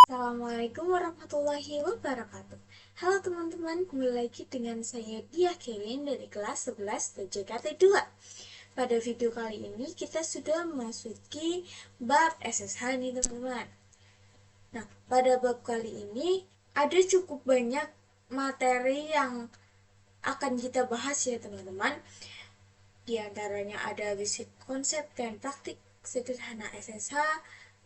Assalamualaikum warahmatullahi wabarakatuh. Halo teman-teman, kembali lagi dengan saya Dia Kevin dari kelas 11 TJKT 2. Pada video kali ini kita sudah memasuki bab SSH nih teman-teman. Nah, pada bab kali ini ada cukup banyak materi yang akan kita bahas ya teman-teman. Di antaranya ada basic konsep dan praktik sederhana SSH,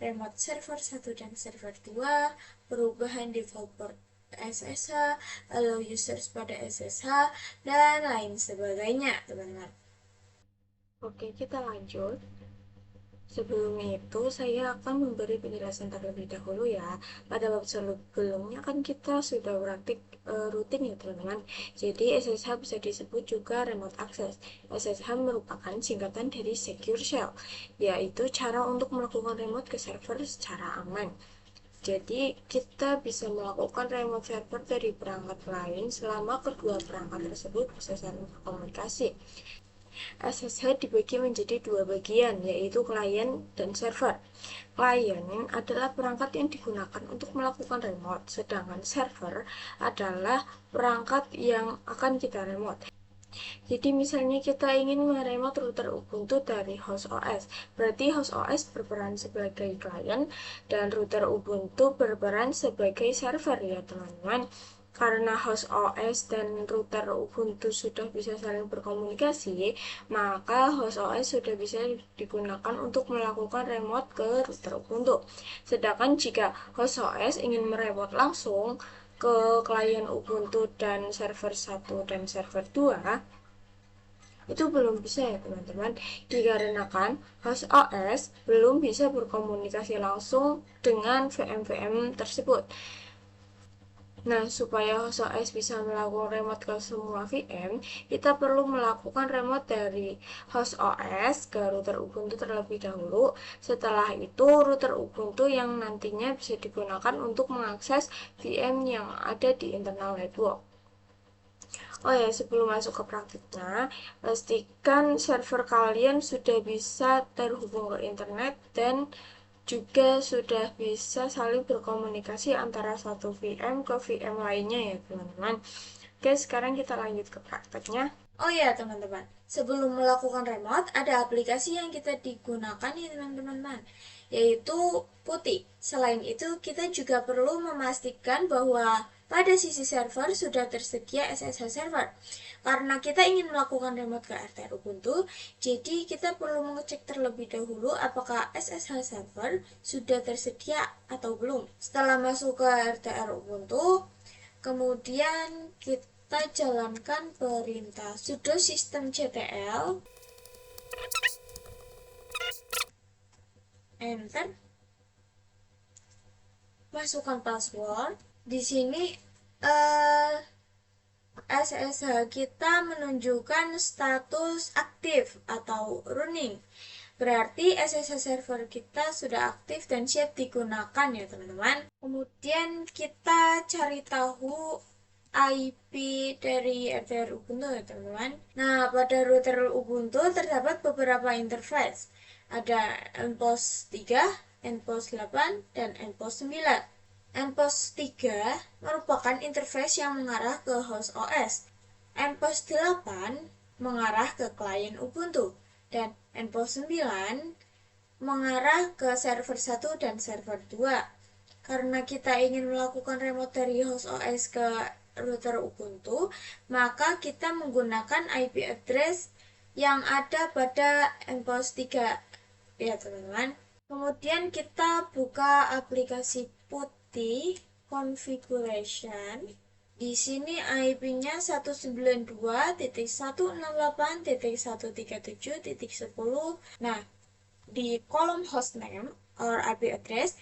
remote server 1 dan server 2, perubahan default port SSH, allow users pada SSH, dan lain sebagainya, teman-teman. Oke, kita lanjut. Sebelum itu, saya akan memberi penjelasan terlebih dahulu ya. Pada bab sebelumnya kan kita sudah praktik rutin ya teman-teman. Jadi SSH bisa disebut juga remote access. SSH merupakan singkatan dari secure shell, yaitu cara untuk melakukan remote ke server secara aman. Jadi kita bisa melakukan remote server dari perangkat lain selama kedua perangkat tersebut bisa saling berkomunikasi. SSH dibagi menjadi dua bagian, yaitu klien dan server. Klien adalah perangkat yang digunakan untuk melakukan remote, sedangkan server adalah perangkat yang akan kita remote. Jadi misalnya kita ingin meremote router Ubuntu dari host OS, berarti host OS berperan sebagai klien dan router Ubuntu berperan sebagai server ya teman-teman. Karena host OS dan router Ubuntu sudah bisa saling berkomunikasi, maka host OS sudah bisa digunakan untuk melakukan remote ke router Ubuntu. Sedangkan jika host OS ingin meremote langsung ke klien Ubuntu dan server 1 dan server 2, itu belum bisa ya teman-teman, dikarenakan host OS belum bisa berkomunikasi langsung dengan VM-VM tersebut. Nah, supaya host OS bisa melakukan remote ke semua VM, kita perlu melakukan remote dari host OS ke router Ubuntu terlebih dahulu. Setelah itu, router Ubuntu yang nantinya bisa digunakan untuk mengakses VM yang ada di internal network. Oh ya, sebelum masuk ke praktiknya, pastikan server kalian sudah bisa terhubung ke internet dan juga sudah bisa saling berkomunikasi antara satu VM ke VM lainnya ya teman-teman. Oke, sekarang kita lanjut ke prakteknya. Oh ya teman-teman, sebelum melakukan remote ada aplikasi yang kita digunakan ya teman-teman, yaitu Putih. Selain itu kita juga perlu memastikan bahwa pada sisi server sudah tersedia SSH server. Karena kita ingin melakukan remote ke RTR Ubuntu, jadi kita perlu mengecek terlebih dahulu apakah SSH server sudah tersedia atau belum. Setelah masuk ke RTR Ubuntu, kemudian kita jalankan perintah sudo systemctl, enter, masukkan password. Di sini SSH kita menunjukkan status aktif atau running. Berarti SSH server kita sudah aktif dan siap digunakan ya teman-teman. Kemudian kita cari tahu IP dari RTR Ubuntu ya teman-teman. Nah, pada router Ubuntu terdapat beberapa interface. Ada npost 3, npost 8, dan npost 9. npost 3 merupakan interface yang mengarah ke host OS. npost 8 mengarah ke klien Ubuntu. Dan npost 9 mengarah ke server 1 dan server 2. Karena kita ingin melakukan remote dari host OS ke router Ubuntu, maka kita menggunakan IP address yang ada pada npost 3 ya teman-teman. Kemudian kita buka aplikasi Putih configuration. Di sini IP-nya 192.168.137.10. Nah, di kolom hostname or IP address,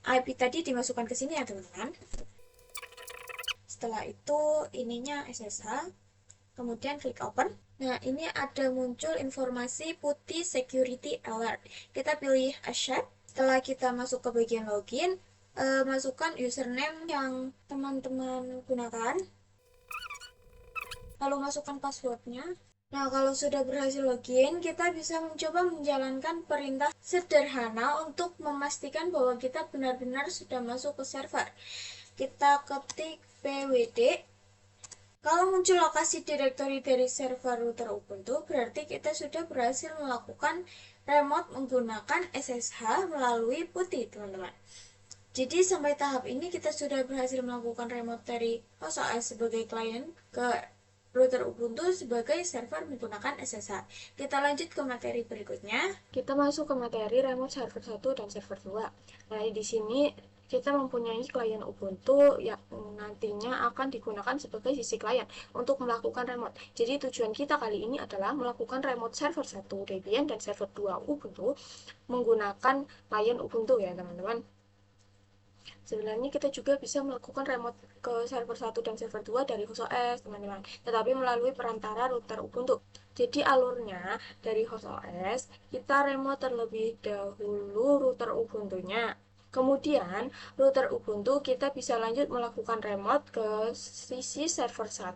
IP tadi dimasukkan ke sini ya teman-teman. Setelah itu ininya SSH, kemudian klik open. Nah, ini ada muncul informasi Putih security alert. Kita pilih accept. Setelah kita masuk ke bagian login, masukkan username yang teman-teman gunakan, lalu masukkan passwordnya. Nah, kalau sudah berhasil login, kita bisa mencoba menjalankan perintah sederhana untuk memastikan bahwa kita benar-benar sudah masuk ke server. Kita ketik pwd. Kalau muncul lokasi direktori dari server router Ubuntu, berarti kita sudah berhasil melakukan remote menggunakan SSH melalui putih, teman-teman. Jadi sampai tahap ini kita sudah berhasil melakukan remote dari host OS sebagai klien ke router Ubuntu sebagai server menggunakan SSH. Kita lanjut ke materi berikutnya. Kita masuk ke materi remote server 1 dan server 2. Nah, di sini kita mempunyai klien Ubuntu yang nantinya akan digunakan sebagai sisi klien untuk melakukan remote. Jadi tujuan kita kali ini adalah melakukan remote server 1 Debian dan server 2 Ubuntu menggunakan klien Ubuntu ya, teman-teman. Sebenarnya kita juga bisa melakukan remote ke server 1 dan server 2 dari host OS, teman-teman. Tetapi melalui perantara router Ubuntu. Jadi alurnya dari host OS, kita remote terlebih dahulu router Ubuntu-nya. Kemudian, router Ubuntu kita bisa lanjut melakukan remote ke sisi server 1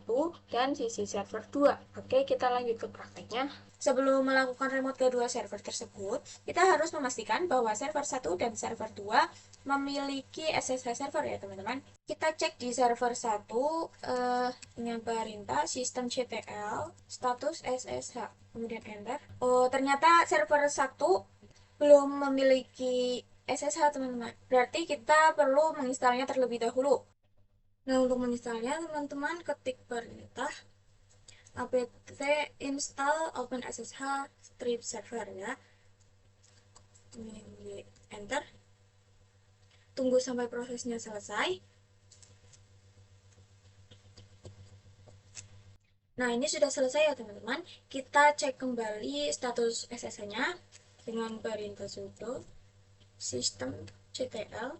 dan sisi server 2. Oke, kita lanjut ke prakteknya. Sebelum melakukan remote kedua server tersebut, kita harus memastikan bahwa server 1 dan server 2 memiliki SSH server ya, teman-teman. Kita cek di server 1 dengan perintah systemctl status SSH, kemudian enter. Oh, ternyata server 1 belum memiliki SSH, teman-teman. Berarti kita perlu menginstalnya terlebih dahulu. Nah, untuk menginstalnya, teman-teman ketik perintah apt install OpenSSH strip server ya. Ini enter. Tunggu sampai prosesnya selesai. Nah, ini sudah selesai ya, teman-teman. Kita cek kembali status SSH-nya dengan perintah sudo systemctl.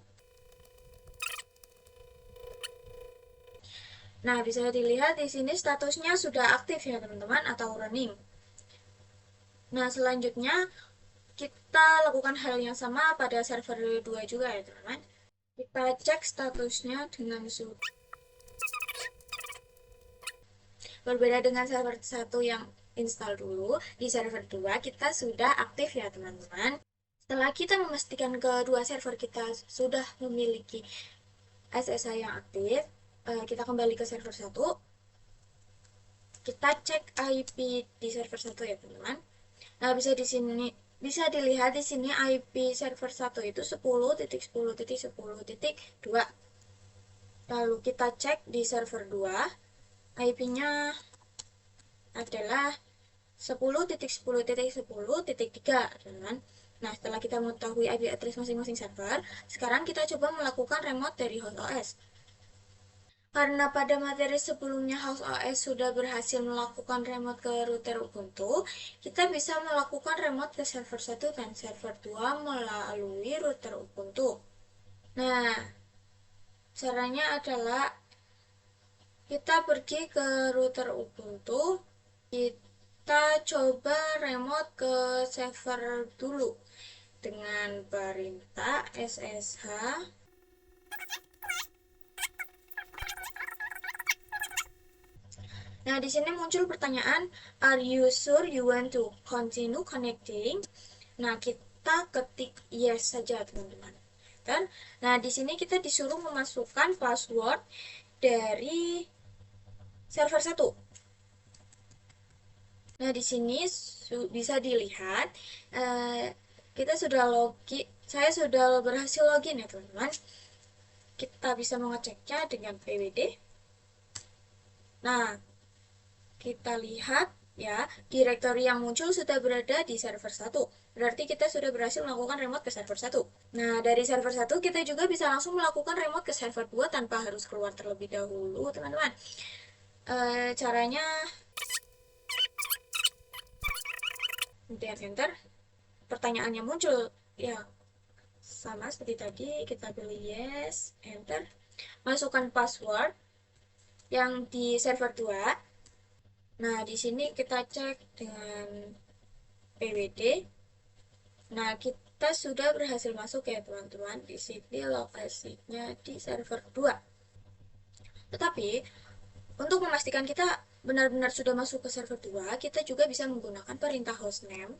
Nah, bisa dilihat di sini statusnya sudah aktif ya, teman-teman, atau running. Nah, selanjutnya kita lakukan hal yang sama pada server 2 juga ya, teman-teman. Kita cek statusnya dengan sudo. Berbeda dengan server 1 yang install dulu, di server 2 kita sudah aktif ya, teman-teman. Setelah kita memastikan kedua server kita sudah memiliki SSH yang aktif, kita kembali ke server 1. Kita cek IP di server 1 ya, teman-teman. Nah, bisa dilihat di sini IP server 1 itu 10.10.10.2. Lalu kita cek di server 2, IP-nya adalah 10.10.10.3, teman-teman. Nah, setelah kita mengetahui IP address masing-masing server, sekarang kita coba melakukan remote dari host OS. Karena pada materi sebelumnya host OS sudah berhasil melakukan remote ke router Ubuntu, kita bisa melakukan remote ke server 1 dan server 2 melalui router Ubuntu. Nah, caranya adalah kita pergi ke router Ubuntu, kita coba remote ke server dulu dengan perintah ssh. Nah, di sini muncul pertanyaan, are you sure you want to continue connecting? Nah, kita ketik yes saja, teman-teman. Nah, di sini kita disuruh memasukkan password dari server 1. Nah, di sini bisa dilihat kita sudah login, saya sudah berhasil login ya, teman-teman. Kita bisa mengeceknya dengan pwd. Nah, kita lihat ya, direktori yang muncul sudah berada di server 1. Berarti kita sudah berhasil melakukan remote ke server 1. Nah, dari server 1 kita juga bisa langsung melakukan remote ke server 2 tanpa harus keluar terlebih dahulu, teman-teman. Caranya kemudian enter. Pertanyaannya muncul ya, sama seperti tadi, kita pilih yes, enter. Masukkan password yang di server 2. Nah, di sini kita cek dengan pwd. Nah, kita sudah berhasil masuk ya, teman-teman. Di sini lokasinya di server 2. Tetapi untuk memastikan kita benar-benar sudah masuk ke server 2, kita juga bisa menggunakan perintah hostname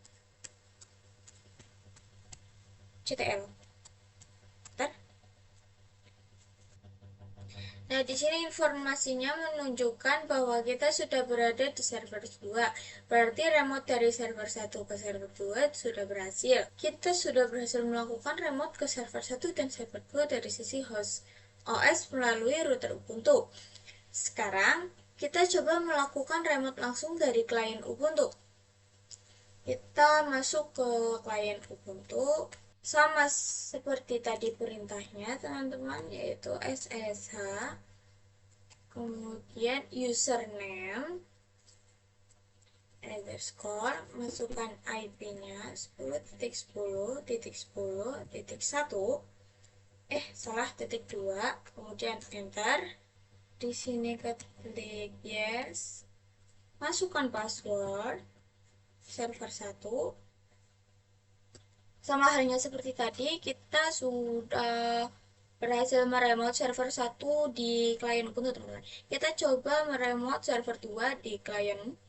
ctl. Bentar. Nah, di sini informasinya menunjukkan bahwa kita sudah berada di server 2. Berarti remote dari server 1 ke server 2 sudah berhasil. Kita sudah berhasil melakukan remote ke server 1 dan server 2 dari sisi host OS melalui router Ubuntu. Sekarang, kita coba melakukan remote langsung dari klien Ubuntu. Kita masuk ke klien Ubuntu. Sama seperti tadi perintahnya, teman-teman, yaitu ssh, kemudian username, underscore, masukkan IP-nya 10.10.10.1, salah, titik 2, kemudian enter. Di sini klik yes, masukkan password server 1. Sama halnya seperti tadi, kita sudah berhasil meremote server 1 di klien Ubuntu, teman-teman. Kita coba meremote server 2 di klien.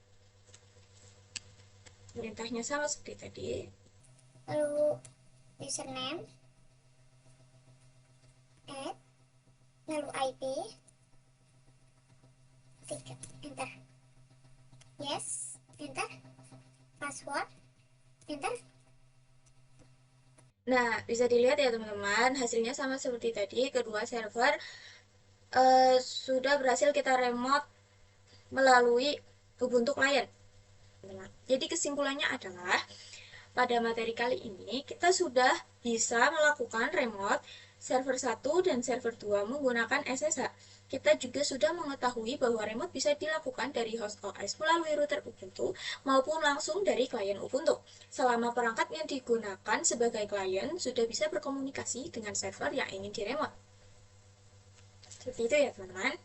Perintahnya sama seperti tadi. Lalu username, add, lalu IP, enter. Yes, enter. Password, enter. Nah, bisa dilihat ya teman-teman, hasilnya sama seperti tadi. Kedua server sudah berhasil kita remote melalui Ubuntu klien. Jadi kesimpulannya adalah pada materi kali ini kita sudah bisa melakukan remote server 1 dan server 2 menggunakan SSH. Kita juga sudah mengetahui bahwa remote bisa dilakukan dari host OS melalui router Ubuntu maupun langsung dari klien Ubuntu. Selama perangkat yang digunakan sebagai klien sudah bisa berkomunikasi dengan server yang ingin diremote. Seperti itu ya teman-teman.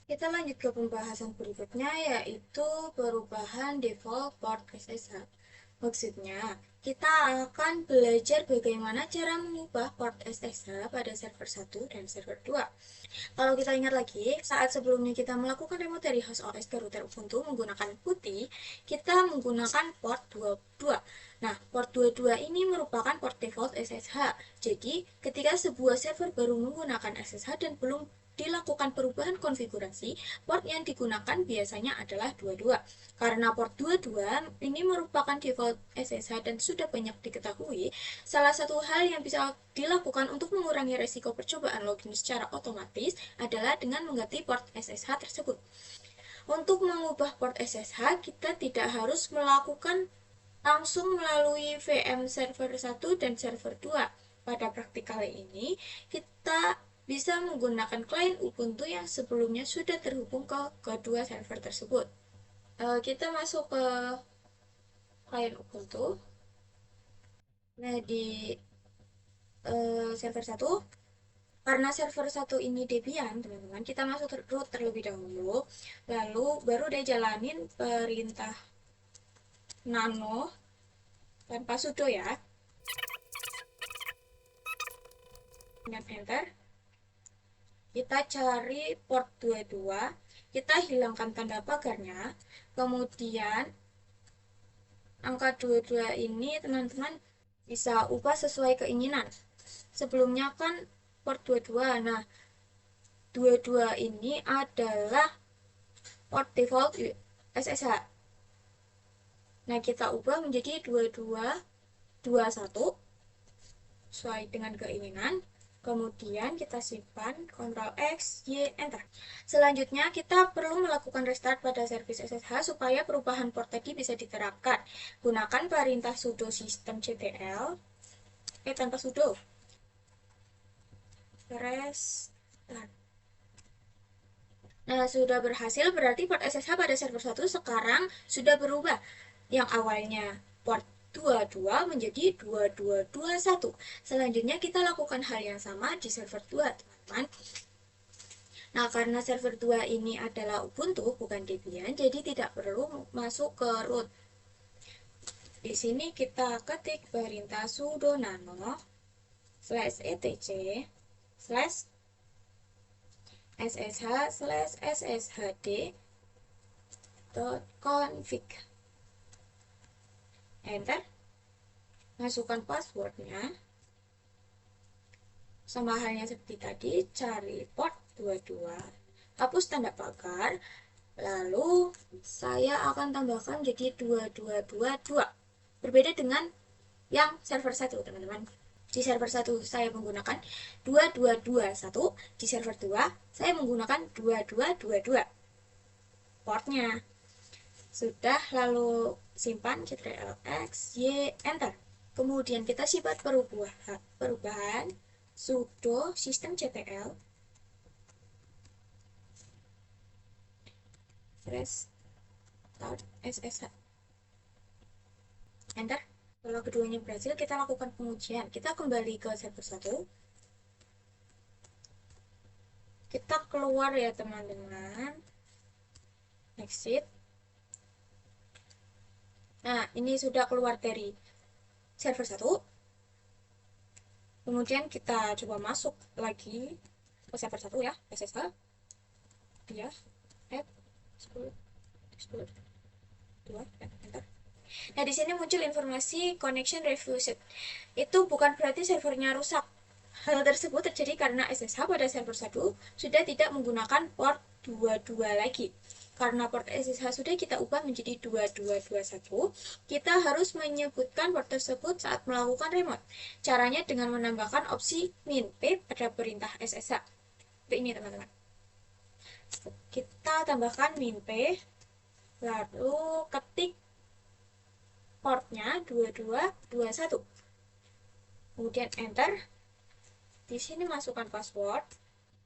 Kita lanjut ke pembahasan berikutnya, yaitu perubahan default port SSH. Maksudnya, kita akan belajar bagaimana cara mengubah port SSH pada server 1 dan server 2. Kalau kita ingat lagi, saat sebelumnya kita melakukan remote dari host OS ke router Ubuntu menggunakan PuTTY, kita menggunakan port 22. Nah, port 22 ini merupakan port default SSH. Jadi, ketika sebuah server baru menggunakan SSH dan belum dilakukan perubahan konfigurasi, port yang digunakan biasanya adalah 22. Karena port 22 ini merupakan default SSH dan sudah banyak diketahui, salah satu hal yang bisa dilakukan untuk mengurangi resiko percobaan login secara otomatis adalah dengan mengganti port SSH tersebut. Untuk mengubah port SSH, kita tidak harus melakukan langsung melalui VM server 1 dan server 2. Pada praktik kali ini, kita bisa menggunakan klien Ubuntu yang sebelumnya sudah terhubung ke kedua server tersebut. Kita masuk ke klien Ubuntu. Nah, di server 1, karena server 1 ini Debian, teman-teman, kita masuk root terlebih dahulu, lalu baru dia jalanin perintah nano tanpa sudo ya. Dan enter. Kita cari port 22, kita hilangkan tanda pagarnya, kemudian angka 22 ini teman-teman bisa ubah sesuai keinginan. Sebelumnya kan port 22, nah 22 ini adalah port default SSH. Nah, kita ubah menjadi 2221 sesuai dengan keinginan. Kemudian kita simpan, Ctrl X, Y, Enter. Selanjutnya kita perlu melakukan restart pada service SSH supaya perubahan port tadi bisa diterapkan. Gunakan perintah sudo systemctl tanpa sudo. Restart. Nah, sudah berhasil, berarti port SSH pada server 1 sekarang sudah berubah. Yang awalnya port 22 menjadi 2221. Selanjutnya kita lakukan hal yang sama di server 2, teman-teman. Nah, karena server 2 ini adalah Ubuntu, bukan Debian, jadi tidak perlu masuk ke root. Di sini kita ketik perintah sudo nano /etc /ssh/sshd .config. Enter. Masukkan passwordnya. Sama halnya seperti tadi, cari port 22, hapus tanda pagar, lalu saya akan tambahkan jadi 2222. Berbeda dengan yang server 1, teman-teman. Di server 1 saya menggunakan 2221, di server 2 saya menggunakan 2222 portnya. Sudah, lalu simpan ctrl+x y, enter. Kemudian kita simpan perubahan sudo systemctl restart ssh, enter. Kalau keduanya berhasil, kita lakukan pengujian. Kita kembali ke server 1, kita keluar ya teman-teman, exit. Nah, ini sudah keluar dari server 1. Kemudian kita coba masuk lagi ke server 1 ya, ssh dia add 10 2, enter. Nah, di sini muncul informasi connection refused. Itu bukan berarti servernya rusak. Hal tersebut terjadi karena SSH pada server 1 sudah tidak menggunakan port 22 lagi. Karena port SSH sudah kita ubah menjadi 2221, kita harus menyebutkan port tersebut saat melakukan remote. Caranya dengan menambahkan opsi minp pada perintah SSH. Seperti ini, teman-teman. Kita tambahkan minp, lalu ketik portnya 2221. Kemudian enter. Di sini masukkan password.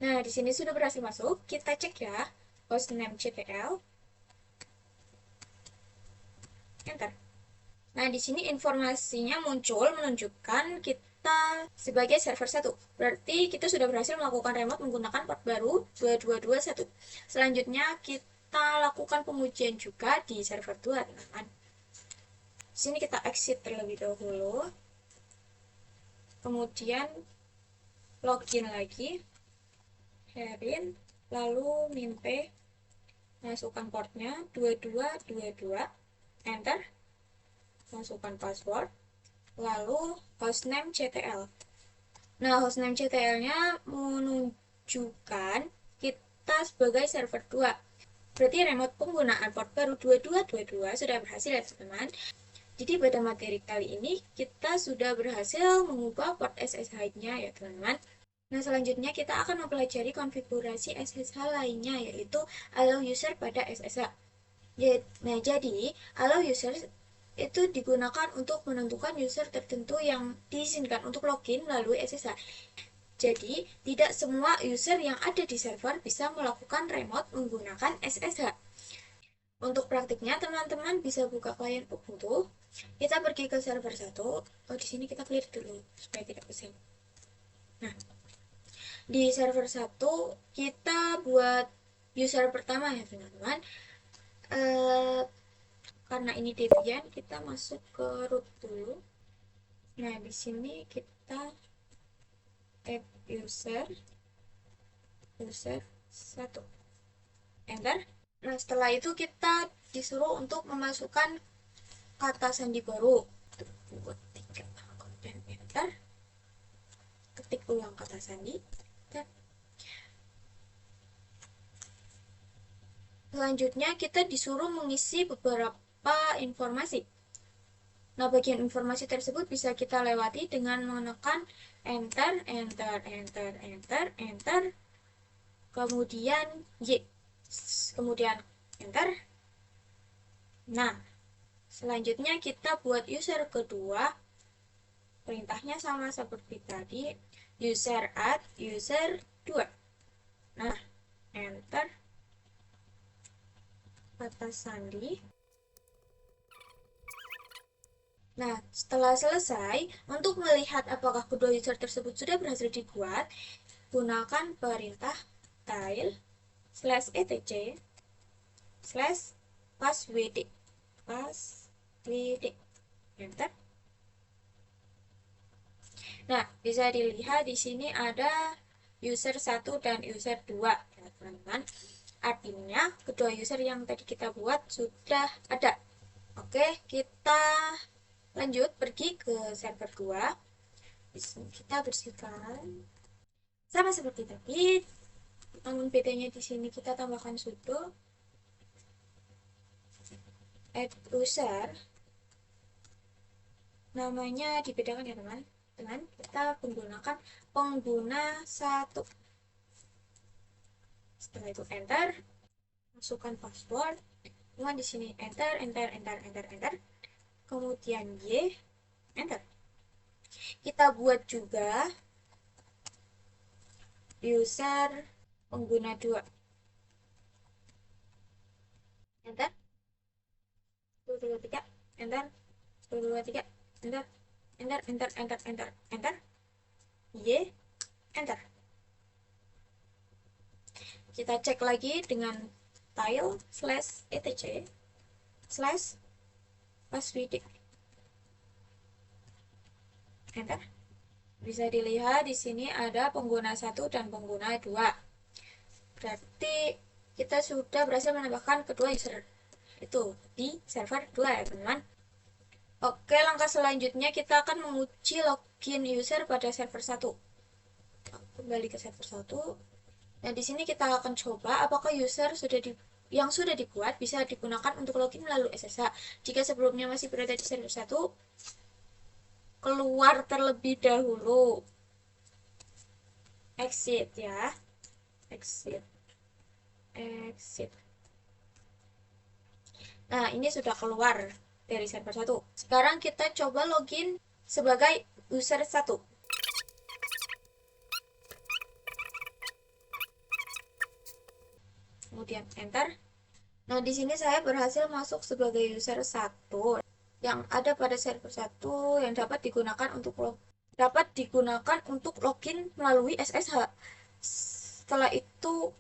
Nah, di sini sudah berhasil masuk. Kita cek ya, hostname ctl. Enter. Nah, di sini informasinya muncul menunjukkan kita sebagai server 1. Berarti kita sudah berhasil melakukan remote menggunakan port baru 2221. Selanjutnya kita lakukan pengujian juga di server 2, teman-teman. Di sini kita exit terlebih dahulu. Kemudian login lagi, herin, lalu minp, masukkan portnya 2222, enter. Masukkan password, lalu hostname ctl. Nah, hostname ctl-nya menunjukkan kita sebagai server 2. Berarti remote penggunaan port baru 2222 sudah berhasil ya, teman-teman. Jadi pada materi kali ini kita sudah berhasil mengubah port SSH-nya ya, teman-teman. Nah, selanjutnya kita akan mempelajari konfigurasi SSH lainnya, yaitu allow user pada SSH. Nah, jadi allow user itu digunakan untuk menentukan user tertentu yang diizinkan untuk login melalui SSH. Jadi, tidak semua user yang ada di server bisa melakukan remote menggunakan SSH. Untuk praktiknya, teman-teman bisa buka klien Ubuntu. Kita pergi ke server 1. Oh, di sini kita clear dulu supaya tidak pusing. Nah, di server 1 kita buat user pertama ya, teman-teman. Karena ini Debian, kita masuk ke root dulu. Nah, di sini kita add user 1, enter. Nah, setelah itu kita disuruh untuk memasukkan kata sandi baru. 2, 3, dan enter. Ketik ulang kata sandi. Dan selanjutnya kita disuruh mengisi beberapa informasi. Nah, bagian informasi tersebut bisa kita lewati dengan menekan enter, enter, enter, enter, enter, kemudian Y, kemudian enter. Nah, selanjutnya kita buat user kedua. Perintahnya sama seperti tadi, user add user 2. Nah, enter kata sandi. Nah, setelah selesai, untuk melihat apakah kedua user tersebut sudah berhasil dibuat, gunakan perintah tail/etc/passwd. Enter. Nah, bisa dilihat di sini ada user 1 dan user 2, ya, teman-teman. Artinya kedua user yang tadi kita buat sudah ada. Oke, kita lanjut pergi ke server 2. Kita bersihkan sama seperti tadi, namun bedanya di sini kita tambahkan sudo add user, namanya dibedakan ya teman, dengan kita menggunakan pengguna 1. Setelah itu enter, masukkan password. Kemudian di sini enter, kemudian Y, enter. Kita buat juga user pengguna 2. Enter. 1, 2, 3, enter. 1, 2, 3, enter. Enter. Y, enter. Kita cek lagi dengan tile /etc /passwd. Enter. Bisa dilihat di sini ada pengguna 1 dan pengguna 2. Berarti kita sudah berhasil menambahkan kedua user itu di server 2 ya teman-teman. Oke, langkah selanjutnya kita akan menguji login user pada server 1. Kembali ke server 1. Nah, di sini kita akan coba apakah user yang sudah dibuat bisa digunakan untuk login melalui SSH. Jika sebelumnya masih berada di server 1, keluar terlebih dahulu. Exit ya. Exit. Nah, ini sudah keluar dari server 1. Sekarang kita coba login sebagai user 1. Kemudian enter. Nah, di sini saya berhasil masuk sebagai user 1 yang ada pada server 1 yang dapat digunakan untuk login melalui SSH. Setelah itu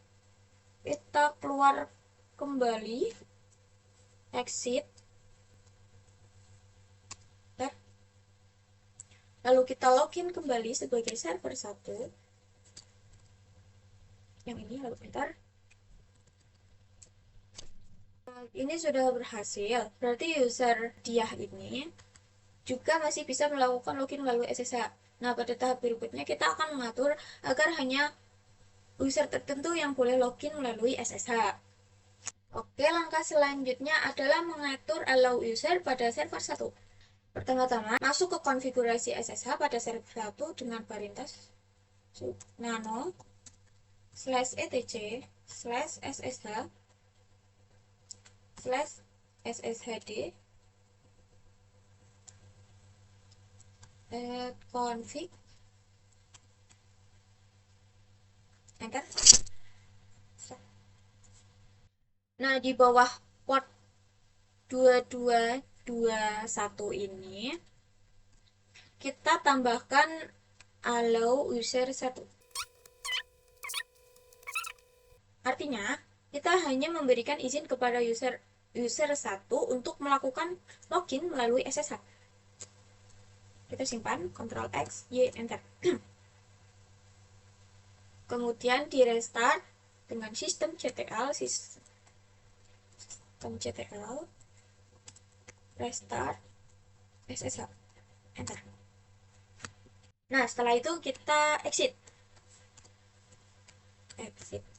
kita keluar kembali, exit, lalu kita login kembali sebagai server 1 yang ini, lalu enter. Ini sudah berhasil, berarti user dia ini juga masih bisa melakukan login melalui SSH. Nah, pada tahap berikutnya kita akan mengatur agar hanya user tertentu yang boleh login melalui SSH. Oke, langkah selanjutnya adalah mengatur allow user pada server 1. Pertama-tama, masuk ke konfigurasi SSH pada server 1 dengan perintah nano /etc/ssh/sshd config, enter. Nah, di bawah port 2221 ini kita tambahkan allow user 1. Artinya, kita hanya memberikan izin kepada user 1 untuk melakukan login melalui SSH. Kita simpan, Ctrl X, Y, enter. Kemudian di restart dengan sistem CTL, restart SSH, enter. Nah, setelah itu kita exit,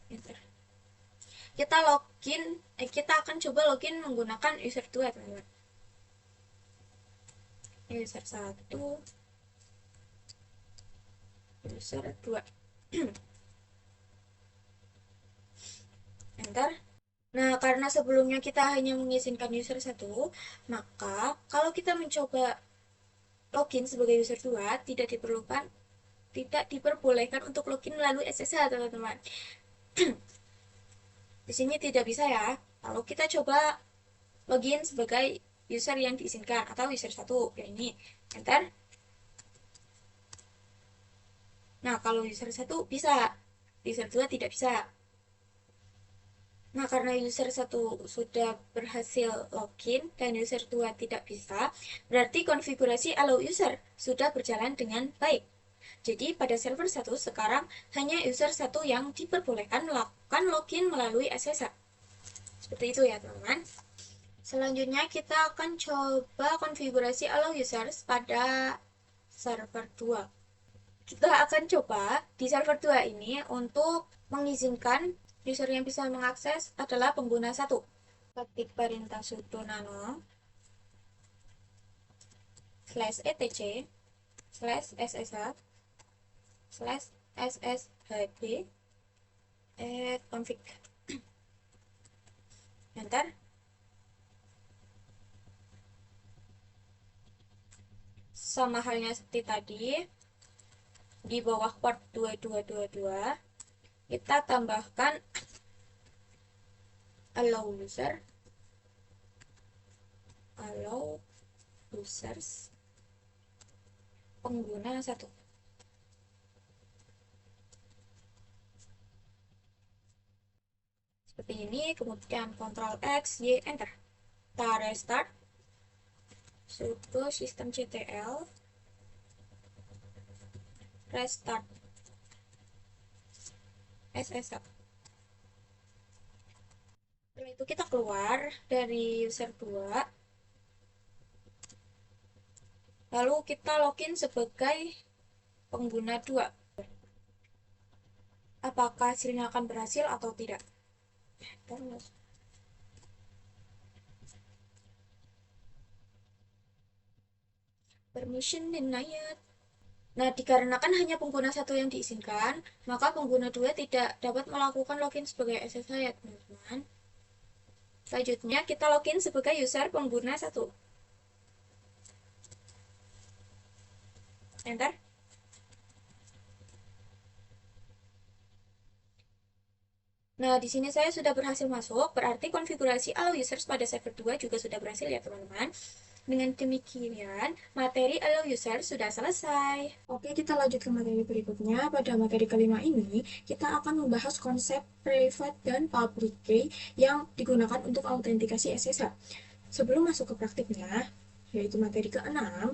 enter. Kita akan coba login menggunakan user 2 teman-teman. User 1, user 2. Enter. Nah, karena sebelumnya kita hanya mengizinkan user 1, maka kalau kita mencoba login sebagai user 2, tidak diperbolehkan untuk login melalui SSH, teman-teman. Di sini tidak bisa ya. Kalau kita coba login sebagai user yang diizinkan atau user 1, ya ini, enter. Nah, kalau user 1 bisa, user 2 tidak bisa. Nah, karena user 1 sudah berhasil login dan user 2 tidak bisa, berarti konfigurasi allow user sudah berjalan dengan baik. Jadi pada server 1 sekarang hanya user 1 yang diperbolehkan melakukan login melalui SSH. Seperti itu ya teman-teman. Selanjutnya kita akan coba konfigurasi allow users pada server 2. Kita akan coba di server 2 ini untuk mengizinkan user yang bisa mengakses adalah pengguna 1. Ketik perintah sudo nano /etc /ssh/sshd config. Enter. Sama halnya seperti tadi, di bawah port 2222 kita tambahkan allow users pengguna 1. Seperti ini, kemudian Ctrl X, Y, Enter. Kita restart sudo systemctl restart SSH. Setelah itu kita keluar dari user 2, lalu kita login sebagai pengguna 2. Apakah hasilnya akan berhasil atau tidak? Terus permission denied. Nah, dikarenakan hanya pengguna 1 yang diizinkan, maka pengguna 2 tidak dapat melakukan login sebagai SSH ya teman-teman. Selanjutnya kita login sebagai user pengguna 1. Enter. Nah, di sini saya sudah berhasil masuk, berarti konfigurasi allow users pada server 2 juga sudah berhasil ya teman-teman. Dengan demikian, materi allow user sudah selesai. Oke, kita lanjut ke materi berikutnya. Pada materi kelima ini, kita akan membahas konsep private dan public key yang digunakan untuk autentikasi SSH. Sebelum masuk ke praktiknya, yaitu materi ke-6,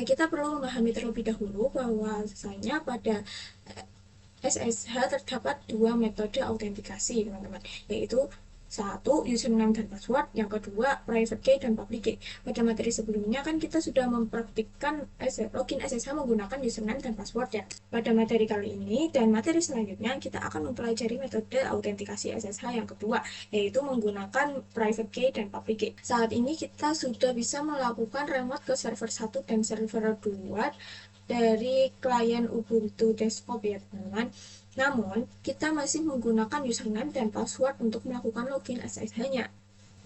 kita perlu memahami terlebih dahulu bahwa misalnya pada SSH terdapat 2 metode autentikasi, teman-teman, yaitu 1. Username dan password, yang kedua private key dan public key. Pada materi sebelumnya kan kita sudah mempraktikkan login SSH menggunakan username dan password ya. Pada materi kali ini dan materi selanjutnya kita akan mempelajari metode autentikasi SSH yang kedua, yaitu menggunakan private key dan public key. Saat ini kita sudah bisa melakukan remote ke server 1 dan server 2 dari klien Ubuntu desktop ya teman-teman. Namun, kita masih menggunakan username dan password untuk melakukan login SSH-nya.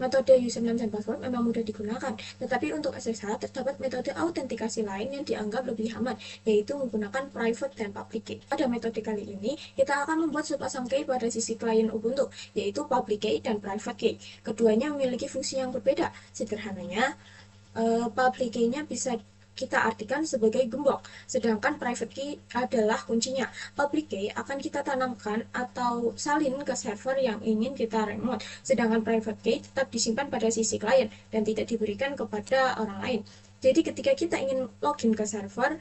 Metode username dan password memang mudah digunakan, tetapi untuk SSH terdapat metode autentikasi lain yang dianggap lebih aman, yaitu menggunakan private dan public key. Pada metode kali ini, kita akan membuat sepasang key pada sisi klien Ubuntu, yaitu public key dan private key. Keduanya memiliki fungsi yang berbeda. Sederhananya, public key-nya bisa kita artikan sebagai gembok, sedangkan private key adalah kuncinya. Public key akan kita tanamkan atau salin ke server yang ingin kita remote, sedangkan private key tetap disimpan pada sisi klien dan tidak diberikan kepada orang lain. Jadi ketika kita ingin login ke server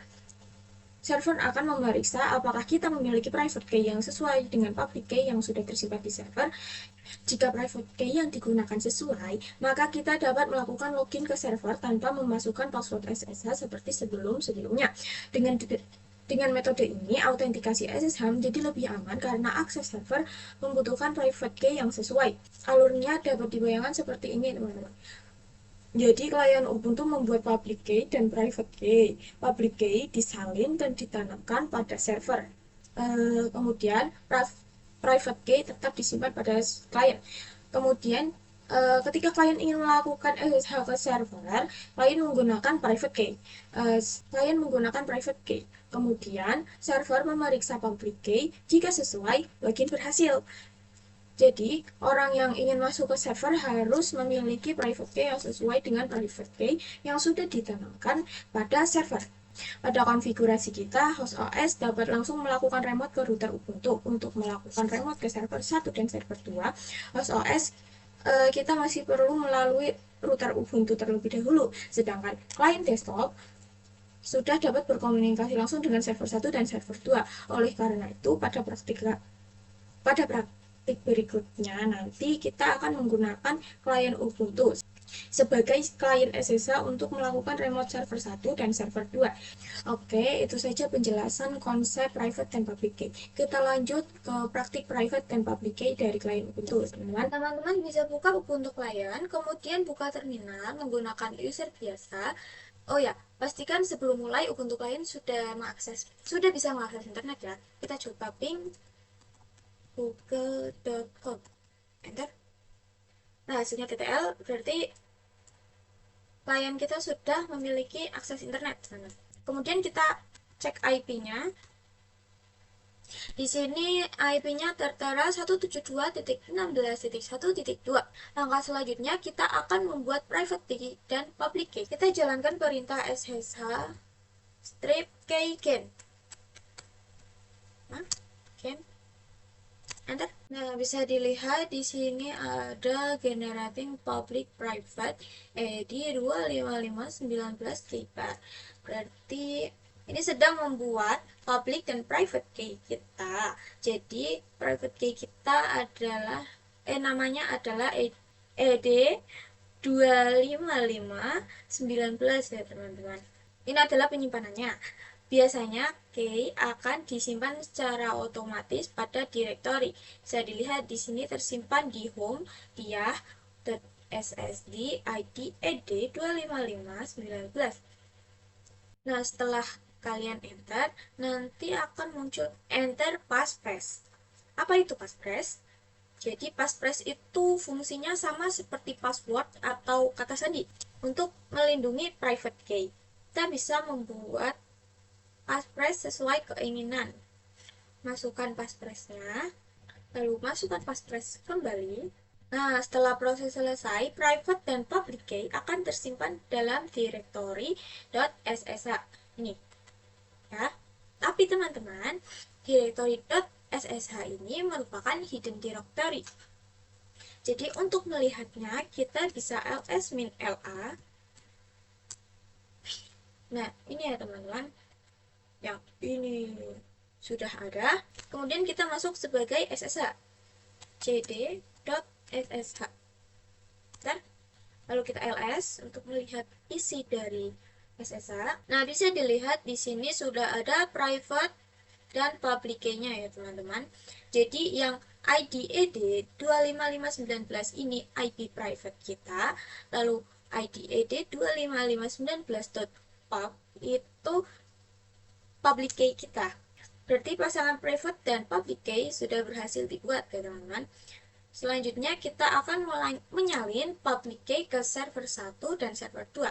akan memeriksa apakah kita memiliki private key yang sesuai dengan public key yang sudah tersimpan di server. Jika private key yang digunakan sesuai, maka kita dapat melakukan login ke server tanpa memasukkan password SSH seperti sebelum-sebelumnya. Dengan metode ini, autentikasi SSH menjadi lebih aman karena akses server membutuhkan private key yang sesuai. Alurnya dapat dibayangkan seperti ini, teman-teman. Jadi klien Ubuntu membuat public key dan private key. Public key disalin dan ditanamkan pada server. Kemudian private key tetap disimpan pada klien. Kemudian ketika klien ingin melakukan SSH ke server, klien menggunakan private key. Kemudian server memeriksa public key, jika sesuai, login berhasil. Jadi, orang yang ingin masuk ke server harus memiliki private key yang sesuai dengan private key yang sudah ditanamkan pada server. Pada konfigurasi kita, host OS dapat langsung melakukan remote ke router Ubuntu. Untuk melakukan remote ke server 1 dan server 2, host OS kita masih perlu melalui router Ubuntu terlebih dahulu. Sedangkan klien desktop sudah dapat berkomunikasi langsung dengan server 1 dan server 2. Oleh karena itu, pada praktik berikutnya nanti kita akan menggunakan klien Ubuntu sebagai klien SSH untuk melakukan remote server 1 dan server 2. Oke, itu saja penjelasan konsep private dan public key. Kita lanjut ke praktik private dan public key dari klien Ubuntu. Teman-teman bisa buka Ubuntu klien, kemudian buka terminal menggunakan user biasa. Oh ya, pastikan sebelum mulai Ubuntu klien sudah bisa mengakses internet ya. Kita coba ping google.com, enter. Nah, hasilnya TTL berarti klien kita sudah memiliki akses internet. Kemudian kita cek IP-nya. Di sini IP-nya tertera 172.16.1.2. Langkah selanjutnya kita akan membuat private key dan public key. Kita jalankan perintah ssh strip keygen. Enter. Nah, bisa dilihat di sini ada generating public private id 25519 Berarti ini sedang membuat public dan private key kita. Jadi private key kita adalah namanya adalah ed 25519 ya teman-teman. Ini adalah penyimpanannya. Biasanya key akan disimpan secara otomatis pada direktori. Bisa dilihat di sini tersimpan di home diah.ssd id ed 25519. Nah, setelah kalian enter, nanti akan muncul enter passphrase. Apa itu passphrase? Jadi passphrase itu fungsinya sama seperti password atau kata sandi. Untuk melindungi private key, kita bisa membuat passphrase sesuai keinginan. Masukkan passphrase-nya, lalu masukkan passphrase kembali. Nah, setelah proses selesai, private dan public key akan tersimpan dalam directory .ssh ini ya. Tapi teman-teman, directory .ssh ini merupakan hidden directory. Jadi untuk melihatnya kita bisa ls-la. Nah, ini ya teman-teman. Yang ini sudah ada. Kemudian kita masuk sebagai SSH. cd.ssh. Lalu kita ls untuk melihat isi dari SSH. Nah, bisa dilihat di sini sudah ada private dan public key-nya ya teman-teman. Jadi yang ID ED 25519 ini IP private kita, lalu ID ED 25519.pub itu public key kita. Berarti pasangan private dan public key sudah berhasil dibuat ya teman-teman. Selanjutnya kita akan menyalin public key ke server 1 dan server 2.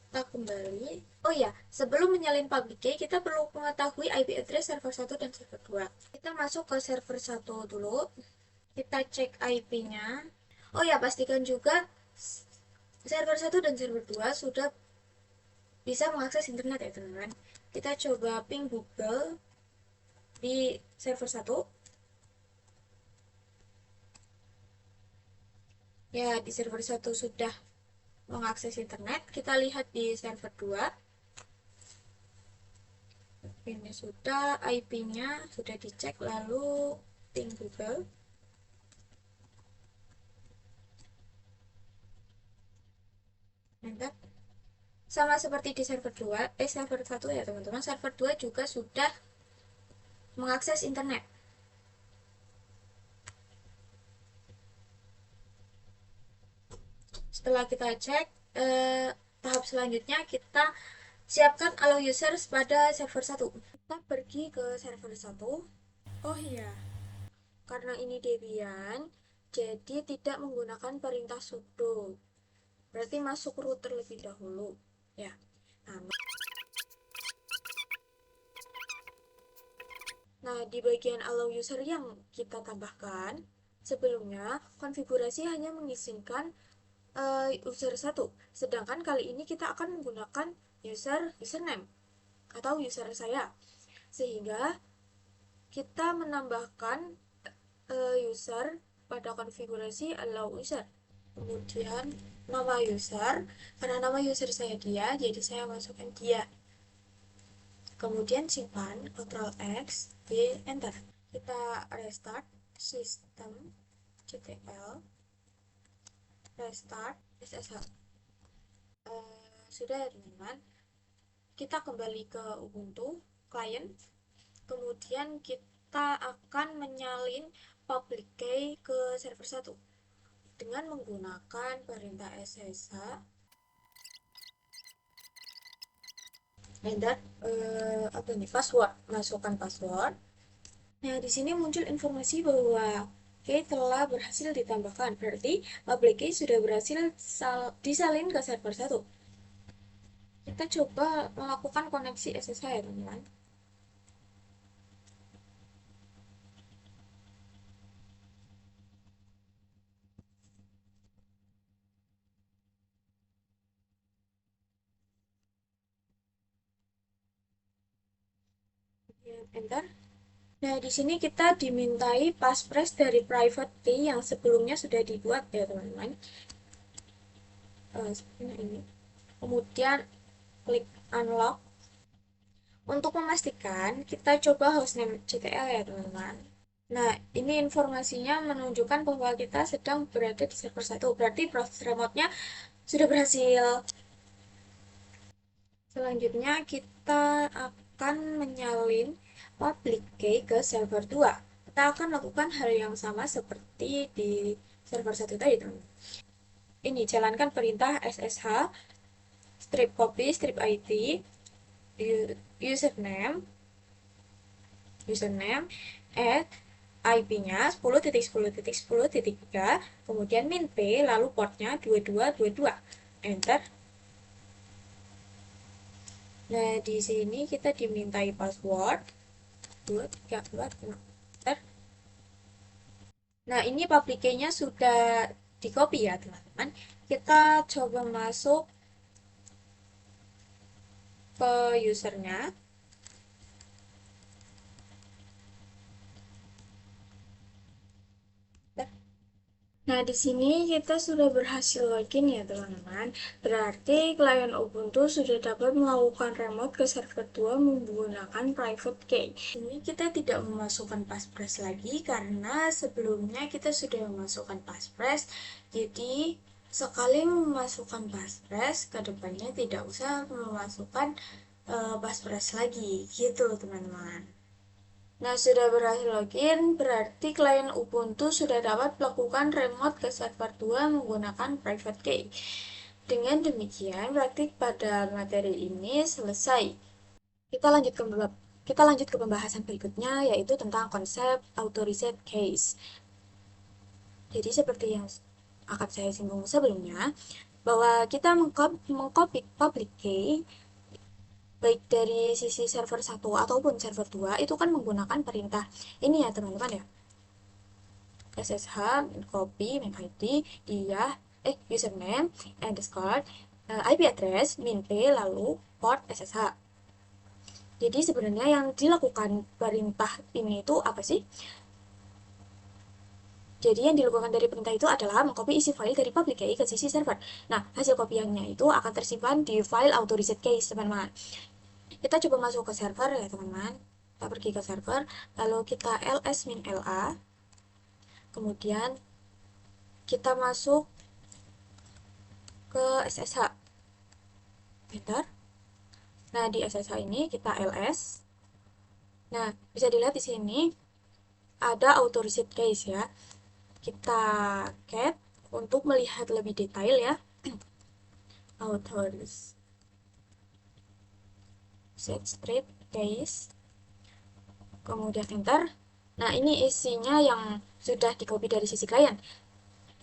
Kita kembali. Oh ya, sebelum menyalin public key, kita perlu mengetahui IP address server 1 dan server 2. Kita masuk ke server 1 dulu. Kita cek IP-nya. Oh ya, pastikan juga server 1 dan server 2 sudah bisa mengakses internet ya teman-teman. Kita coba ping Google di server 1. Ya, di server 1 sudah mengakses internet. Kita lihat di server 2. Ini sudah, IP-nya sudah dicek, lalu ping Google. Enter. Sama seperti di server 2, server 1 ya teman-teman. Server 2 juga sudah mengakses internet. Setelah kita cek, tahap selanjutnya kita siapkan allow users pada server 1. Kita pergi ke server 1. Oh iya, karena ini Debian, jadi tidak menggunakan perintah sudo. Berarti masuk root terlebih dahulu. Ya. Nah, di bagian allow user yang kita tambahkan, sebelumnya konfigurasi hanya mengizinkan user 1, sedangkan kali ini kita akan menggunakan username atau user saya, sehingga kita menambahkan user pada konfigurasi allow user. Kemudian nama user. Karena nama user saya dia, jadi saya masukkan dia. Kemudian simpan, Ctrl X, B, Enter. Kita restart sistem ctl, restart SSH. Sudah ya teman-teman. Kita kembali ke Ubuntu client, kemudian kita akan menyalin public key ke server 1 dengan menggunakan perintah ssh enter apa nih, password, masukkan password. Nah, di sini muncul informasi bahwa key telah berhasil ditambahkan, berarti public key sudah berhasil disalin ke server 1. Kita coba melakukan koneksi SSH ya teman-teman. Enter. Nah, di sini kita dimintai passphrase dari private key yang sebelumnya sudah dibuat ya teman-teman. Seperti ini. Kemudian klik unlock. Untuk memastikan, kita coba hostname CTL ya teman-teman. Nah, ini informasinya menunjukkan bahwa kita sedang berada di server 1. Berarti proses remote-nya sudah berhasil. Selanjutnya, kita akan menyalin public key ke server 2. Kita akan lakukan hal yang sama seperti di server 1 tadi, teman-teman. Ini, jalankan perintah ssh strip copy strip id username add IP-nya 10.10.10.3, kemudian min p, lalu portnya 2222. Enter. Nah, di sini kita dimintai password 2345. Enter. Nah, ini public key-nya sudah di copy ya, teman-teman. Kita coba masuk ke usernya. Nah, di sini kita sudah berhasil login ya, teman-teman. Berarti klien Ubuntu sudah dapat melakukan remote ke server 2 menggunakan private key. Ini kita tidak memasukkan passphrase lagi karena sebelumnya kita sudah memasukkan passphrase. Jadi, sekali memasukkan passphrase, kedepannya tidak usah memasukkan passphrase lagi, gitu teman-teman. Nah, sudah berhasil login, berarti klien Ubuntu sudah dapat melakukan remote ke server 2 menggunakan private key. Dengan demikian, praktik pada materi ini selesai. Kita lanjut ke pembahasan berikutnya, yaitu tentang konsep authorized keys. Jadi seperti yang akan saya singgung sebelumnya, bahwa kita mengcopy public key baik dari sisi server 1 ataupun server 2 itu kan menggunakan perintah ini ya teman-teman ya, ssh copy min id dia username underscore IP address min p lalu port ssh. Jadi sebenarnya yang dilakukan perintah ini itu apa sih? Jadi yang dilakukan dari perintah itu adalah mengcopy isi file dari public key ke sisi server. Nah, hasil kopiannya itu akan tersimpan di file authorized keys, teman-teman. Kita coba masuk ke server ya, teman-teman. Kita pergi ke server, lalu kita ls-la, kemudian kita masuk ke SSH. Enter. Nah, di SSH ini kita ls. Nah, bisa dilihat di sini ada authorized case ya. Kita cat untuk melihat lebih detail ya. Authorized strip case. Kemudian enter. Nah, ini isinya yang sudah di copy dari sisi klien.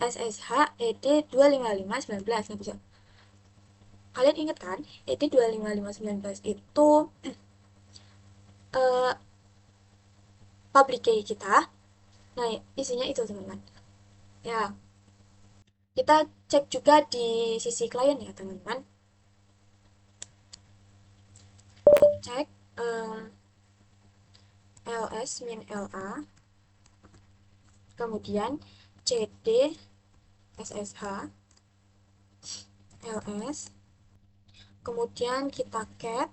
SSH ED 25519. Nah, bisa kalian ingat kan, ED 25519 itu public key kita. Nah, isinya itu teman-teman. Ya, kita cek juga di sisi klien ya teman-teman. Cek ls-la, kemudian cd ssh ls, kemudian kita cat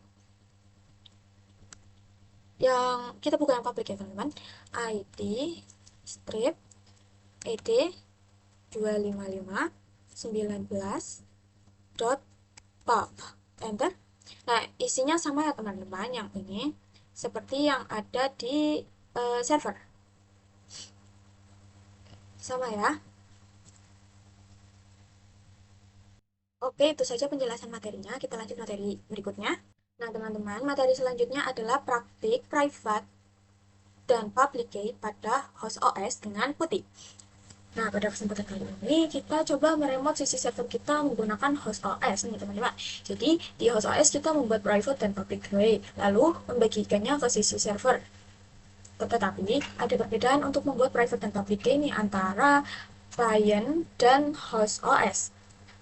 yang kita bukan yang public ya teman-teman, id strip ed 255.19 enter. Nah, isinya sama ya teman-teman, yang ini seperti yang ada di server, sama ya. Oke, itu saja penjelasan materinya. Kita lanjut materi berikutnya. Nah, teman-teman, materi selanjutnya adalah praktik private dan public key pada host OS dengan putih. Nah, pada kesempatan kali ini kita coba meremote sisi server kita menggunakan host OS nih teman-teman. Jadi, di host OS kita membuat private dan public key, lalu membagikannya ke sisi server. Tetapi, ada perbedaan untuk membuat private dan public key ini antara client dan host OS.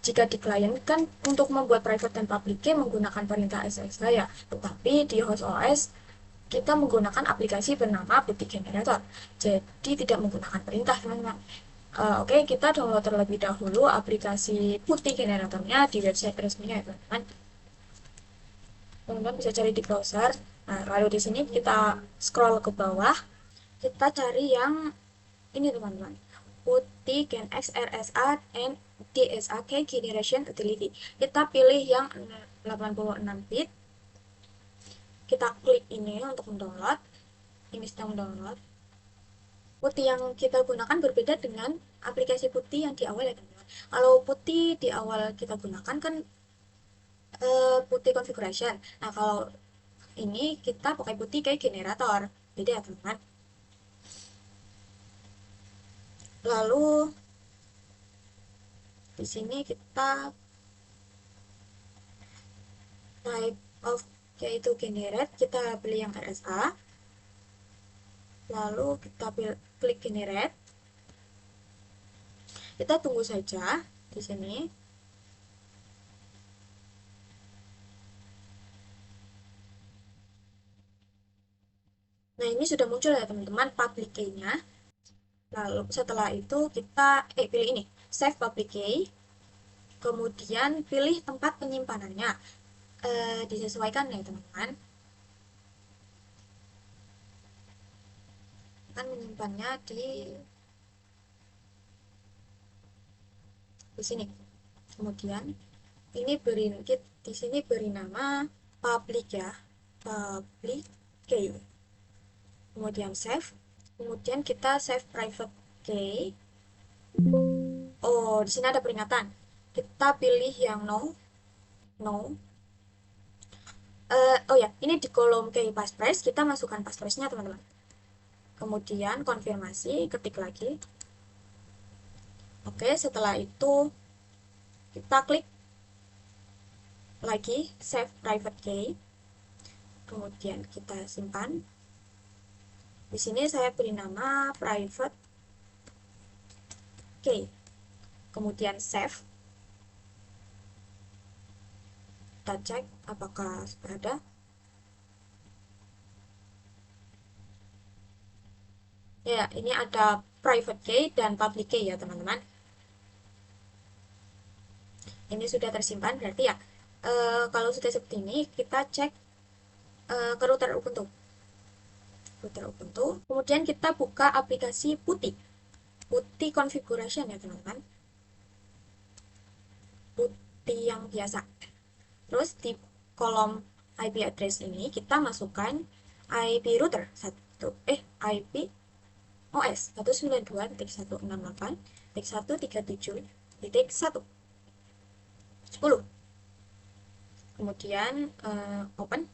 Jika di client kan untuk membuat private dan public key menggunakan perintah SSH ya, tetapi di host OS kita menggunakan aplikasi bernama Putih Generator, jadi tidak menggunakan perintah teman-teman. Oke, kita download terlebih dahulu aplikasi Putih Generatornya di website resminya ya teman-teman. Teman-teman bisa cari di browser. Nah, lalu di sini kita scroll ke bawah, kita cari yang ini teman-teman, Putih Gen X RSA and DSA Key Generation Utility. Kita pilih yang 86 bit. Kita klik ini untuk mendownload. Ini sedang mendownload. Putih yang kita gunakan berbeda dengan aplikasi Putih yang di awal ya teman-teman. Kalau Putih di awal kita gunakan kan Putih configuration. Nah, kalau ini kita pakai Putih kayak generator. Beda ya teman-teman. Lalu di sini kita type of yaitu generate, kita pilih yang RSA, lalu kita klik generate. Kita tunggu saja di sini. Nah, ini sudah muncul ya teman-teman public key-nya. Lalu setelah itu kita pilih ini, save public key. Kemudian pilih tempat penyimpanannya. Disesuaikan ya teman-teman. Akan menyimpannya di sini. Kemudian ini di sini beri nama public ya, public key. Kemudian save. Kemudian kita save private key. Oh, di sini ada peringatan. Kita pilih yang no. Oh ya, ini di kolom key passphrase kita masukkan passphrase-nya teman-teman. Kemudian konfirmasi, ketik lagi. Oke, setelah itu kita klik lagi save private key. Kemudian kita simpan. Di sini saya beri nama private key. Kemudian save. Kita cek apakah sudah ada. Ya, ini ada private key dan public key ya teman-teman. Ini sudah tersimpan, berarti ya kalau sudah seperti ini kita cek ke router Ubuntu. Kemudian kita buka aplikasi Putih configuration ya teman-teman, Putih yang biasa. Terus di kolom IP address ini kita masukkan IP router IP OS 192.168.137.1 10. Kemudian open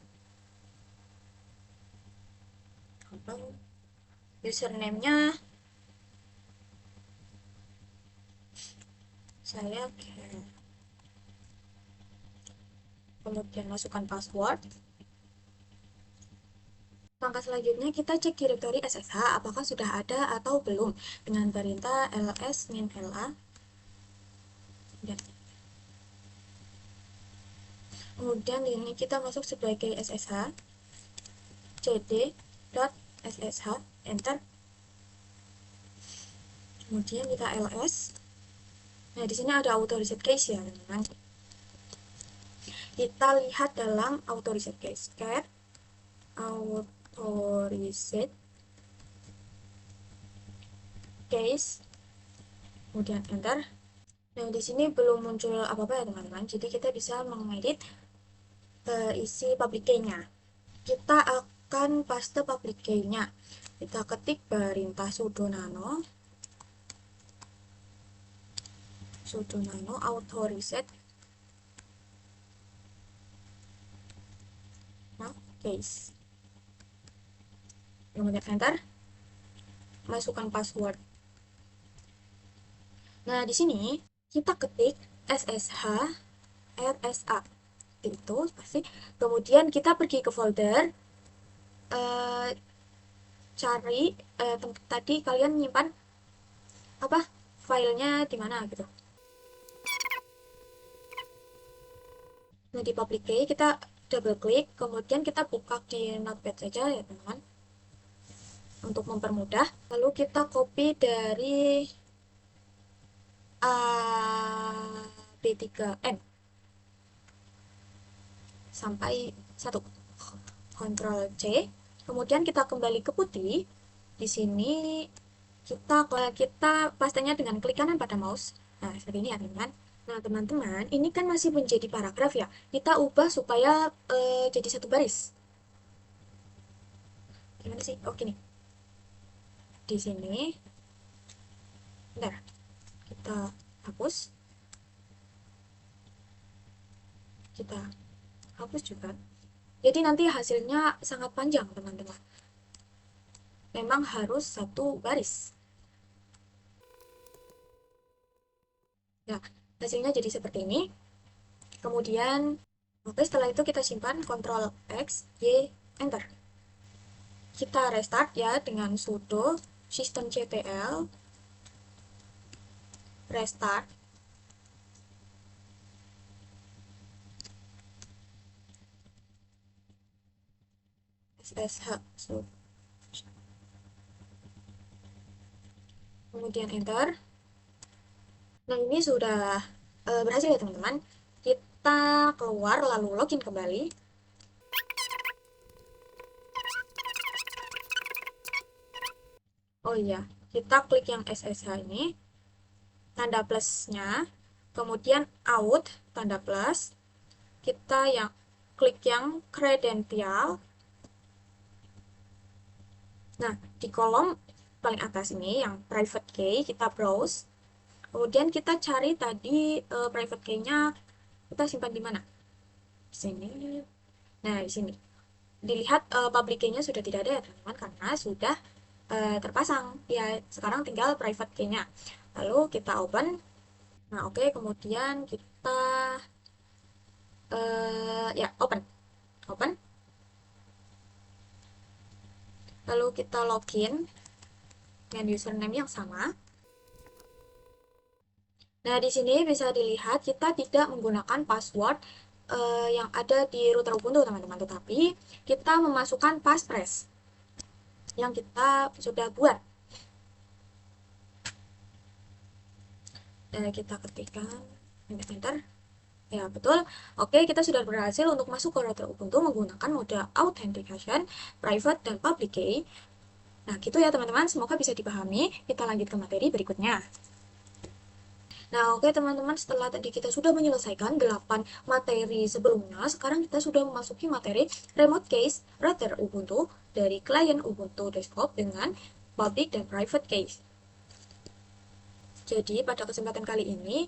username-nya saya kemudian masukkan password. Langkah selanjutnya kita cek direktori SSH apakah sudah ada atau belum dengan perintah ls-la. Kemudian ini kita masuk sebagai SSH cd.ssh enter. Kemudian kita ls. Nah, di sini ada auto reset case ya teman-teman. kita lihat dalam auto reset guys. Cat auto reset case, kemudian enter. Nah, di sini belum muncul apa-apa ya teman-teman. Jadi kita bisa mengedit isi public key-nya. Kita akan paste public key-nya. Kita ketik perintah sudo nano auto reset case. Kemudian enter. Masukkan password. Nah, di sini kita ketik SSH RSA. Itu pasti. Kemudian kita pergi ke folder, cari tadi kalian nyimpan apa filenya di mana gitu. Nah, di public key kita double klik, kemudian kita buka di notepad saja ya teman-teman untuk mempermudah. Lalu kita copy dari B3N sampai 1. Ctrl C. Kemudian kita kembali ke putih. Di sini kita pastenya dengan klik kanan pada mouse. Nah, seperti ini ya teman-teman. Nah, teman-teman, ini kan masih menjadi paragraf ya. Kita ubah supaya jadi satu baris. Gimana sih? Oh, gini. Di sini. Bentar. Kita hapus. Kita hapus juga. Jadi nanti hasilnya sangat panjang, teman-teman. Memang harus satu baris. Nah, hasilnya jadi seperti ini. Kemudian, oke, setelah itu kita simpan, Ctrl X, Y, Enter. Kita restart ya dengan sudo systemctl restart. SSH. Kemudian Enter. Nah, ini sudah berhasil ya teman-teman. Kita keluar lalu login kembali. Oh iya, kita klik yang SSH ini, tanda plusnya, kemudian out, tanda plus, kita yang klik yang kredensial. Nah, di kolom paling atas ini yang private key, kita browse. Kemudian kita cari tadi private key-nya kita simpan di mana? Di sini. Nah, di sini. Dilihat public key-nya sudah tidak ada ya teman-teman karena sudah terpasang. Ya, sekarang tinggal private key-nya. Lalu kita open. Nah, oke, kemudian kita ya open. Open. Lalu kita login dengan username yang sama. Nah, di sini bisa dilihat kita tidak menggunakan password yang ada di router Ubuntu, teman-teman, tetapi kita memasukkan passphrase yang kita sudah buat. Dan kita ketikkan enter. Ya, betul. Oke, kita sudah berhasil untuk masuk ke router Ubuntu menggunakan mode authentication, private, dan public key. Nah, gitu ya teman-teman. Semoga bisa dipahami. Kita lanjut ke materi berikutnya. Nah, oke teman-teman, setelah tadi kita sudah menyelesaikan 8 materi sebelumnya, sekarang kita sudah memasuki materi remote case router Ubuntu dari klien Ubuntu desktop dengan public dan private case. Jadi, pada kesempatan kali ini,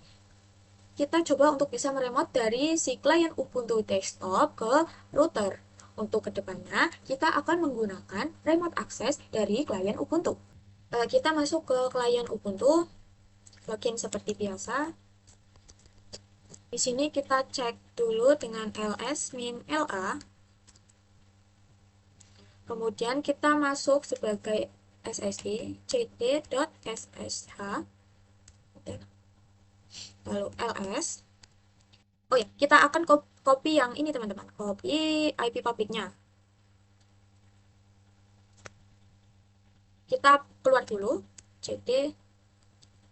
kita coba untuk bisa meremote dari si klien Ubuntu desktop ke router. Untuk kedepannya, kita akan menggunakan remote access dari klien Ubuntu. Kita masuk ke klien Ubuntu, login seperti biasa. Di sini kita cek dulu dengan ls-la. Kemudian kita masuk sebagai SSI ct.ssh. Lalu ls. Oh ya, kita akan copy yang ini teman-teman. Copy IP publiknya. Kita keluar dulu cd.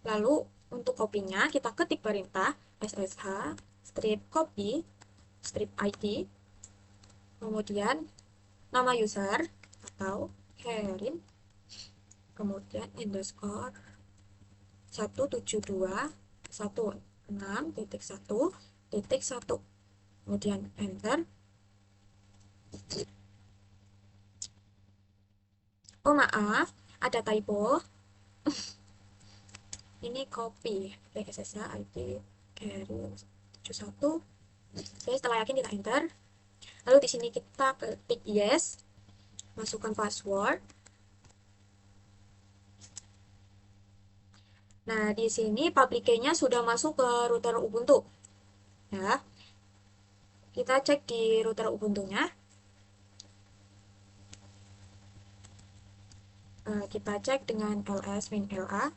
Lalu untuk kopinya kita ketik perintah ssh strip copy. strip ID, kemudian nama user atau Herin, kemudian underscore 172.16.1.1, kemudian enter. Oh maaf, ada typo. Ini copy SSH ID carry 71. Oke, setelah yakin kita enter. Lalu di sini kita klik yes, masukkan password. Nah, di sini public key-nya sudah masuk ke router Ubuntu. Ya. Kita cek di router Ubuntu-nya. Kita cek dengan ls-la.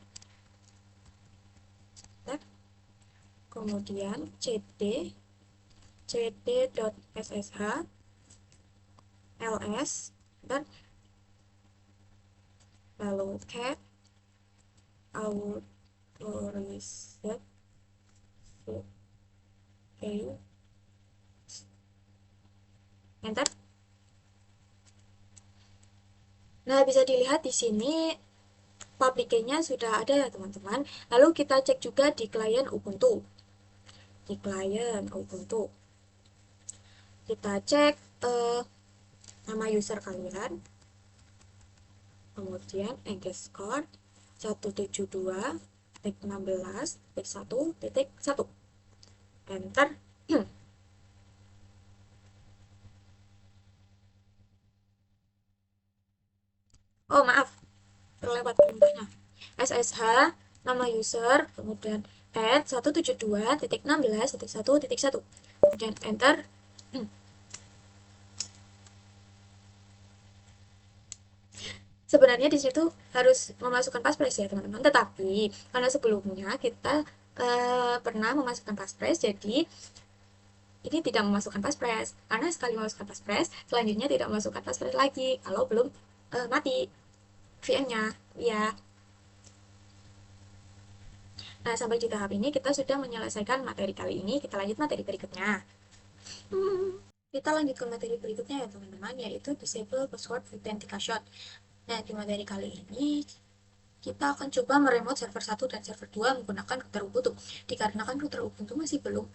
Kemudian cd.ssh ls dan lalu cat authorized enter. Nah, bisa dilihat di sini public key-nya sudah ada ya teman-teman. Lalu kita cek juga di klien Ubuntu. Di klien Ubuntu kita cek nama user kalian, kemudian underscore 172.16.1.1, enter. Oh maaf, terlewat perintahnya. SSH nama user, kemudian add 172.16.1.1, kemudian enter. Sebenarnya di situ harus memasukkan passphrase ya teman-teman, tetapi karena sebelumnya kita pernah memasukkan passphrase, jadi ini tidak memasukkan passphrase. Karena sekali memasukkan passphrase, selanjutnya tidak memasukkan passphrase lagi kalau belum mati VM-nya ya. Nah, sampai di tahap ini kita sudah menyelesaikan materi kali ini. Kita lanjut materi berikutnya. Kita lanjut ke materi berikutnya ya teman-teman, yaitu disable password authentication. Nah, di materi kali ini kita akan coba meremote server 1 dan server 2 menggunakan router Ubuntu. Dikarenakan router Ubuntu masih belum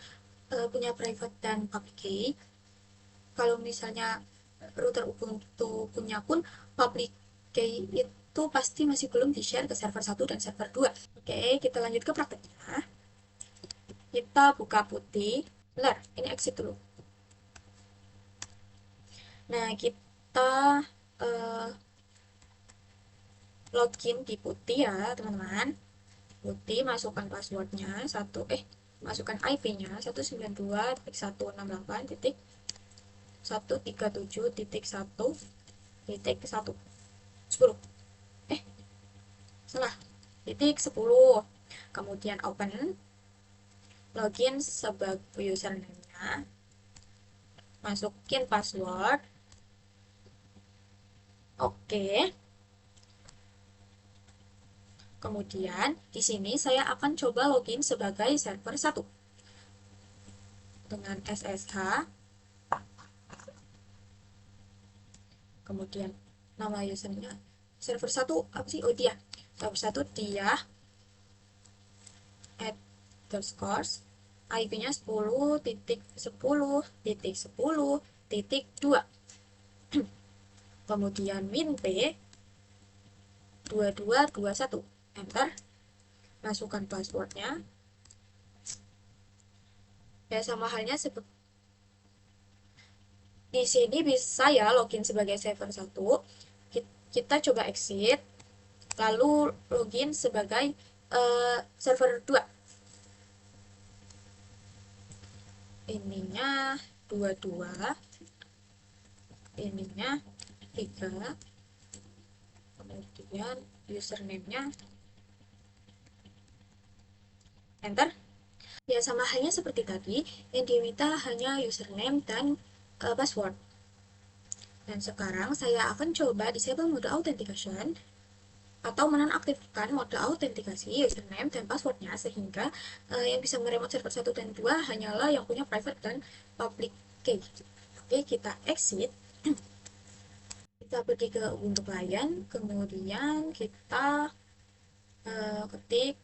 punya private dan public key. Kalau misalnya router Ubuntu punya pun public key itu pasti masih belum di-share ke server 1 dan server 2. Oke, kita lanjut ke prakteknya. Kita buka putih. Bentar, ini exit dulu. Nah, kita login di putih ya, teman-teman. Putih, masukkan passwordnya, masukkan IP-nya 192.168.137.1.10. Salah. .10. Kemudian open, login sebagai username-nya, masukin password. Oke. Kemudian di sini saya akan coba login sebagai server 1 dengan SSH. Kemudian nama usernya server 1 apa sih? Oh, dia. Server 1 dia @scores, IP-nya 10.10.10.2. Kemudian min.p 2221. Enter. Masukkan passwordnya. Ya, sama halnya seperti di sini bisa ya login sebagai server 1. Kita coba exit, lalu login sebagai server 2. Ininya 22, ininya 3, kemudian username-nya, enter. Ya, sama halnya seperti tadi, yang diminta hanya username dan password. Dan sekarang saya akan coba disable mode authentication atau menonaktifkan mode autentikasi username dan passwordnya, sehingga yang bisa meremote server 1 dan 2 hanyalah yang punya private dan public key. Oke, kita exit. Kita pergi ke Ubuntu Client, kemudian kita ketik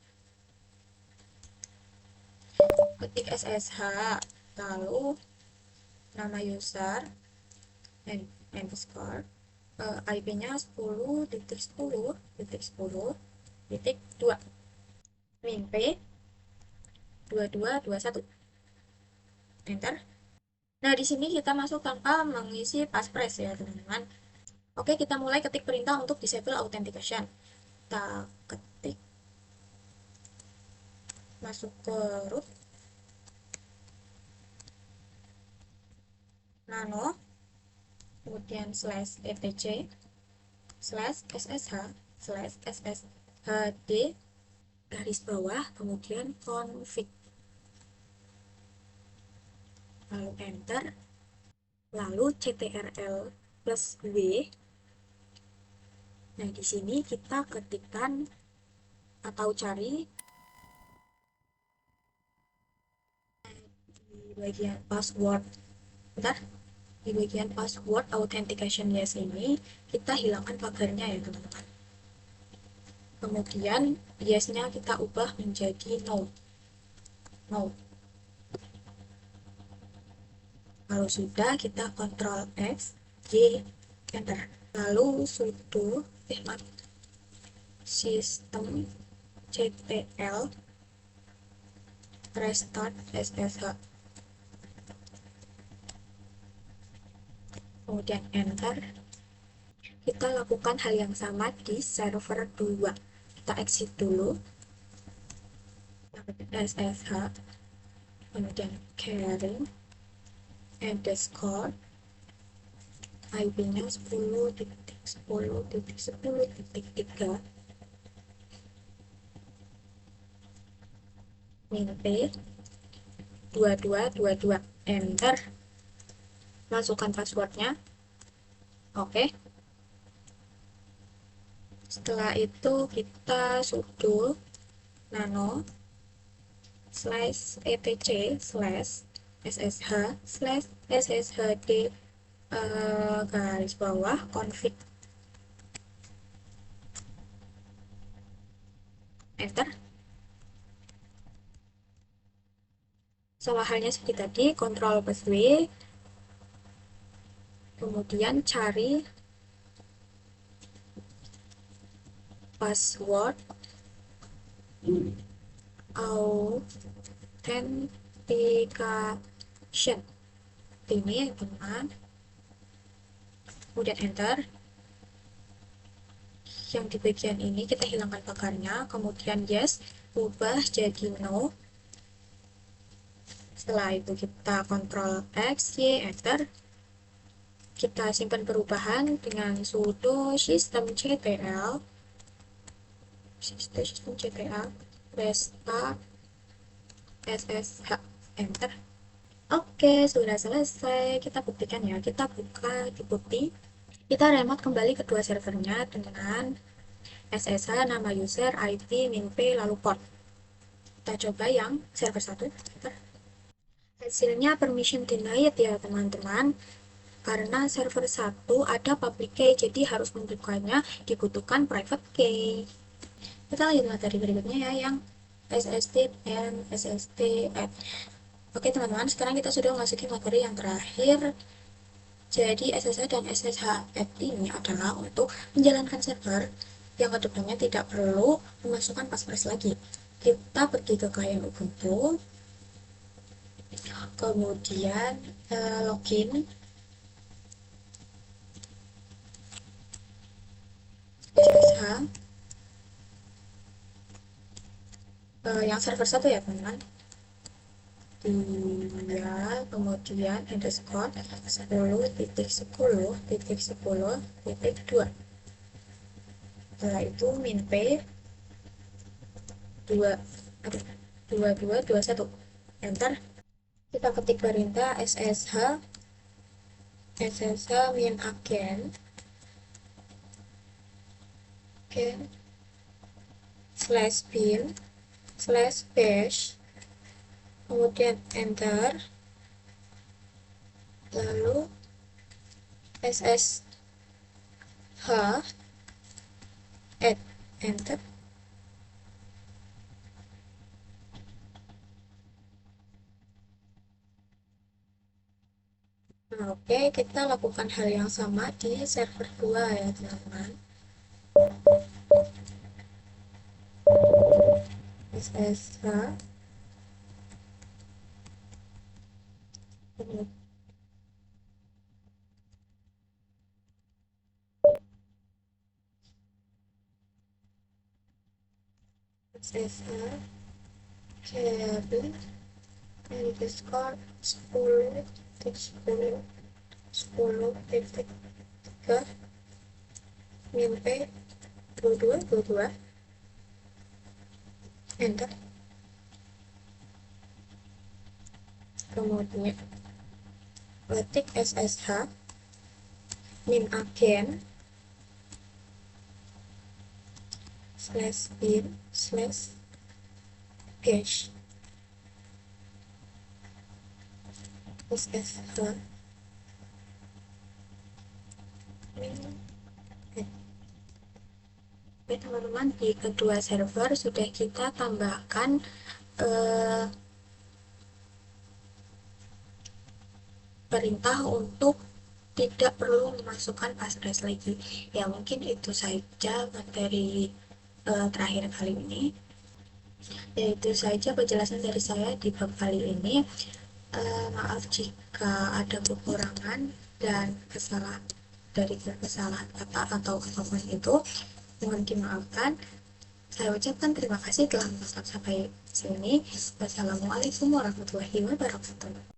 SSH, lalu nama user and underscore, IP-nya 10.10.10.2, minp 2221, enter. Nah, di sini kita masuk tanpa mengisi passphrase ya, teman-teman. Oke, kita mulai ketik perintah untuk disable authentication. Kita ketik, masuk ke root, nano, kemudian /etc /ssh/sshd garis bawah, kemudian config, lalu enter, lalu ctrl plus w. Nah, di sini kita ketikkan atau cari di bagian password. Bentar, di bagian password authentication yes ini kita hilangkan pagarnya ya, teman-teman. Kemudian yes-nya kita ubah menjadi no. Kalau sudah, kita Ctrl X, Y, enter. Lalu sudo systemctl restart SSH, kemudian enter. Kita lakukan hal yang sama di server 2. Kita exit dulu, SSH, kemudian caring underscore, IP-nya 10.10.10.3, minp 2222, enter. Masukkan passwordnya. Oke. Setelah itu kita sudo nano /etc/ssh/sshd garis bawah config, enter. Sama halnya seperti tadi, Ctrl plus W, kemudian cari password authentication ini, teman, kemudian enter. Yang di bagian ini kita hilangkan pagarnya, kemudian yes, ubah jadi no. Setelah itu kita Ctrl X, Y, enter. Kita simpan perubahan dengan sudo systemctl restart SSH, enter. Oke, sudah selesai. Kita buktikan ya. Kita buka di Putih. Kita remote kembali kedua servernya dengan SSH, nama user, IP, minp, lalu port. Kita coba yang server 1. Enter. Hasilnya permission denied ya, teman-teman. Karena server 1 ada public key, jadi harus membukanya dibutuhkan private key. Kita lanjut materi berikutnya ya, yang SSD and SSD add. Oke, teman-teman, sekarang kita sudah memasuki materi yang terakhir. Jadi SSH dan SSH add ini adalah untuk menjalankan server yang kedepannya tidak perlu memasukkan passphrase lagi. Kita pergi ke klien Ubuntu, kemudian login, SSH, yang server 1 ya, teman-teman. Dia kemudian underscore 10.10.10.2. Setelah itu minp 2221, enter. Kita ketik perintah SSH min again. slash bin slash bash, kemudian enter, lalu ssh add, enter. Nah, oke, kita lakukan hal yang sama di server 2 ya teman-teman. ssh SSR cable underscore 10.10.10.3 min p 22 enter. Kemudian ketik ssh min again slash bin slash bash ssh min. Oke teman-teman, di kedua server sudah kita tambahkan perintah untuk tidak perlu memasukkan password lagi. Ya mungkin itu saja materi terakhir kali ini. Yaitu saja penjelasan dari saya di bab kali ini. Maaf jika ada kekurangan dan kesalahan kata atau apapun itu, mohon dimaafkan. Saya ucapkan terima kasih telah menonton sampai sini. Wassalamualaikum warahmatullahi wabarakatuh.